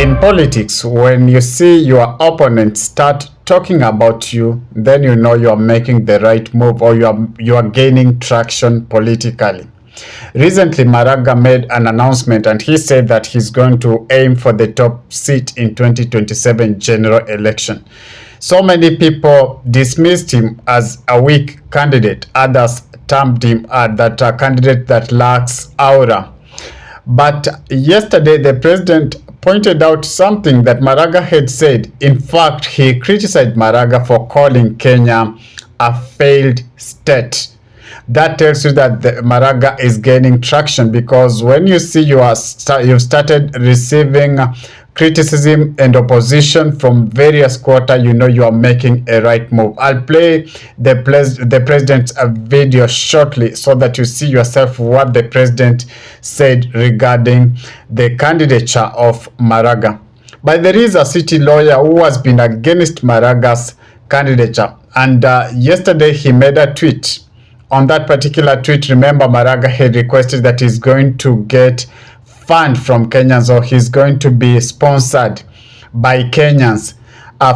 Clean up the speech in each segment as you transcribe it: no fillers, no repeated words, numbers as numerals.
In politics, when you see your opponent start talking about you, then you know you are making the right move, or you are gaining traction politically. Recently, Maraga made an announcement and he said that he's going to aim for the top seat in 2027 general election. So many people dismissed him as a weak candidate. Others termed him that a candidate that lacks aura. But yesterday, the president pointed out something that Maraga had said. In fact, he criticized Maraga for calling Kenya a failed state. That tells you that the Maraga is gaining traction, because when you see you've started receiving criticism and opposition from various quarters, you know you are making a right move. I'll play the president's video shortly so that you see yourself what the president said regarding the candidature of Maraga. But there is a city lawyer who has been against Maraga's candidature, and yesterday he made a tweet. On that particular tweet, remember, Maraga had requested that he's going to get fund from Kenyans, or he's going to be sponsored by Kenyans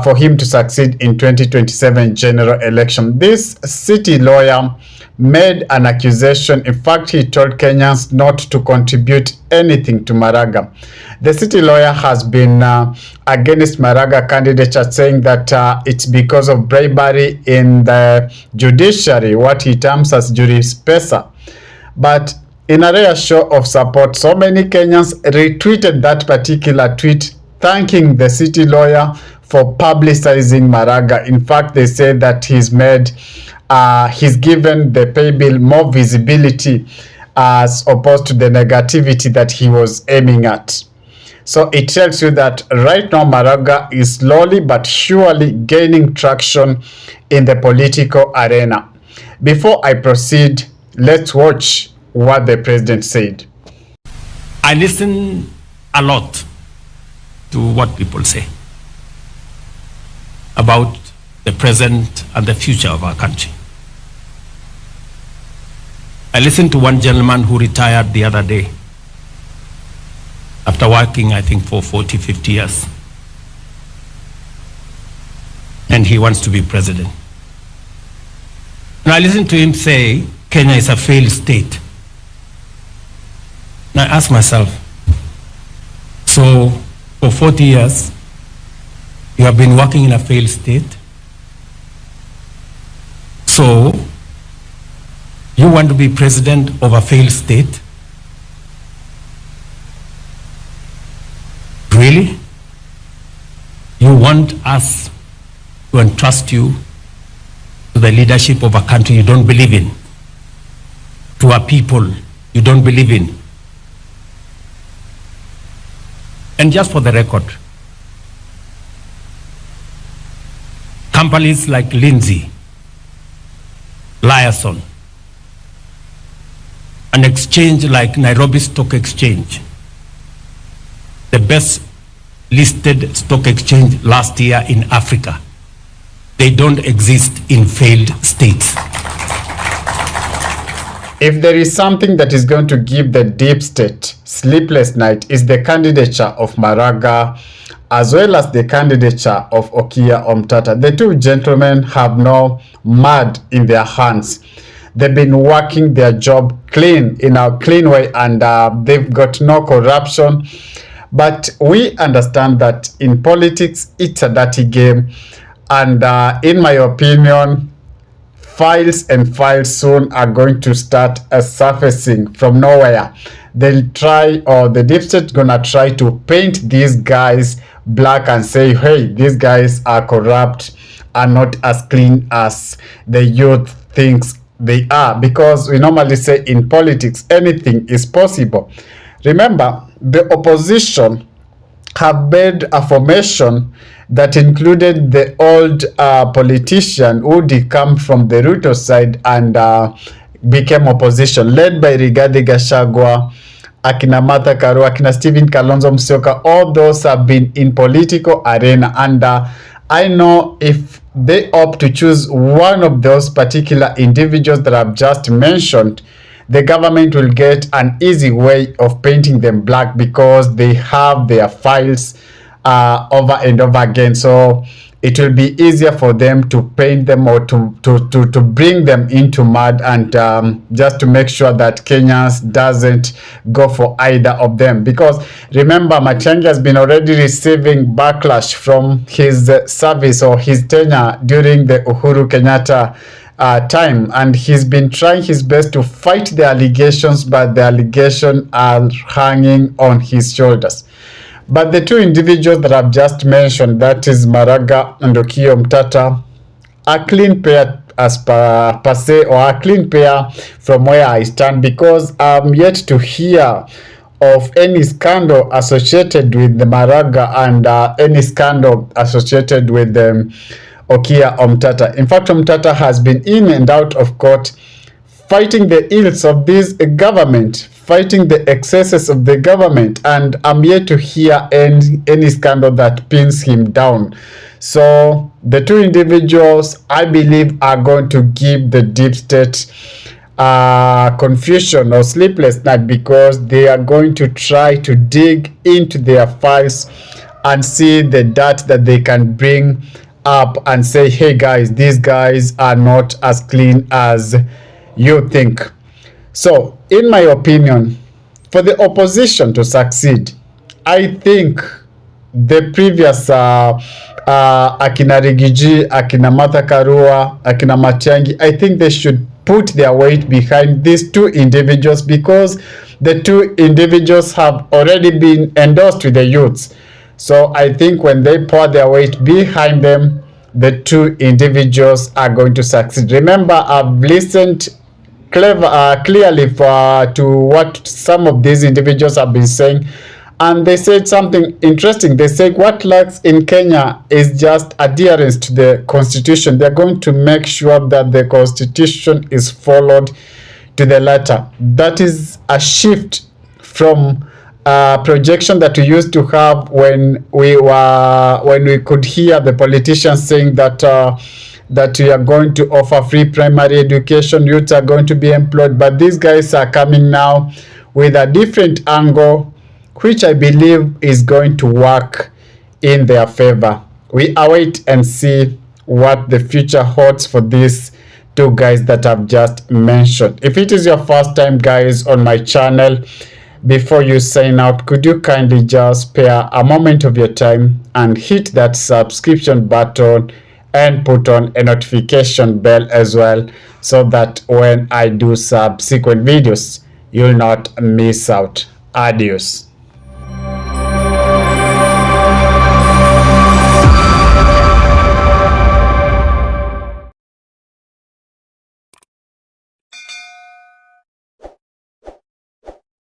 for him to succeed in 2027 general election. This city lawyer made an accusation. In fact, he told Kenyans not to contribute anything to Maraga. The city lawyer has been against Maraga candidature, saying that it's because of bribery in the judiciary, what he terms as juris pesa. But in a rare show of support, so many Kenyans retweeted that particular tweet, thanking the city lawyer for publicizing Maraga. In fact, they said that he's given the pay bill more visibility as opposed to the negativity that he was aiming at. So it tells you that right now Maraga is slowly but surely gaining traction in the political arena. Before I proceed, let's watch what the president said. I listen a lot to what people say about the present and the future of our country. I listened to one gentleman who retired the other day after working, I think, for 40, 50 years. And he wants to be president. And I listened to him say, Kenya is a failed state. And I asked myself, so for 40 years, you have been working in a failed state? So you want to be president of a failed state? Really? You want us to entrust you to the leadership of a country you don't believe in, to a people you don't believe in? And just for the record, companies like Lindsay, Liaison, an exchange like Nairobi Stock Exchange, the best listed stock exchange last year in Africa, they don't exist in failed states. If there is something that is going to give the deep state sleepless night, is the candidature of Maraga as well as the candidature of Okiya Omtata. The two gentlemen have no mud in their hands. They've been working their job clean, in a clean way, and they've got no corruption. But we understand that in politics, it's a dirty game. And in my opinion, files and files soon are going to start surfacing from nowhere. They'll try, or the deep state gonna try to paint these guys black and say, hey, these guys are corrupt, are not as clean as the youth thinks they are. Because we normally say in politics, anything is possible. Remember, the opposition have made a formation that included the old politician who did come from the Ruto side and became opposition, led by Rigathi Gachagua, akina Martha Karua, akina Stephen Kalonzo Musyoka. All those have been in political arena, and I know if they opt to choose one of those particular individuals that I've just mentioned, the government will get an easy way of painting them black, because they have their files over and over again. So it will be easier for them to paint them or to bring them into mud, and just to make sure that Kenyans doesn't go for either of them. Because remember, Matiang'i has been already receiving backlash from his service or his tenure during the Uhuru Kenyatta time, and he's been trying his best to fight the allegations, but the allegations are hanging on his shoulders. But the two individuals that I've just mentioned, that is Maraga and Okiya Omtatah, a clean pair as per se, or a clean pair from where I stand, because I'm yet to hear of any scandal associated with the Maraga and any scandal associated with Okiya Omtatah. In fact, Omtatah has been in and out of court fighting the ills of this government, fighting the excesses of the government, and I'm yet to hear any scandal that pins him down. So the two individuals, I believe, are going to give the deep state confusion or sleepless night, because they are going to try to dig into their files and see the dirt that they can bring up and say, hey guys, these guys are not as clean as you think. So in my opinion, for the opposition to succeed, I think the previous akina Rigiji, akina Martha Karua, akina Matiang'i, I think they should put their weight behind these two individuals, because the two individuals have already been endorsed with the youths. So I think when they pour their weight behind them, the two individuals are going to succeed. Remember, I've listened clearly to what some of these individuals have been saying, and they said something interesting. They said what lacks in Kenya is just adherence to the constitution. They're going to make sure that the constitution is followed to the letter. That is a shift from projection that we used to have when we could hear the politicians saying that that we are going to offer free primary education, youths are going to be employed. But these guys are coming now with a different angle, which I believe is going to work in their favor. We await and see what the future holds for these two guys that I've just mentioned. If it is your first time, guys, on my channel, before you sign out, could you kindly just spare a moment of your time and hit that subscription button and put on a notification bell as well, so that when I do subsequent videos, you'll not miss out. Adios.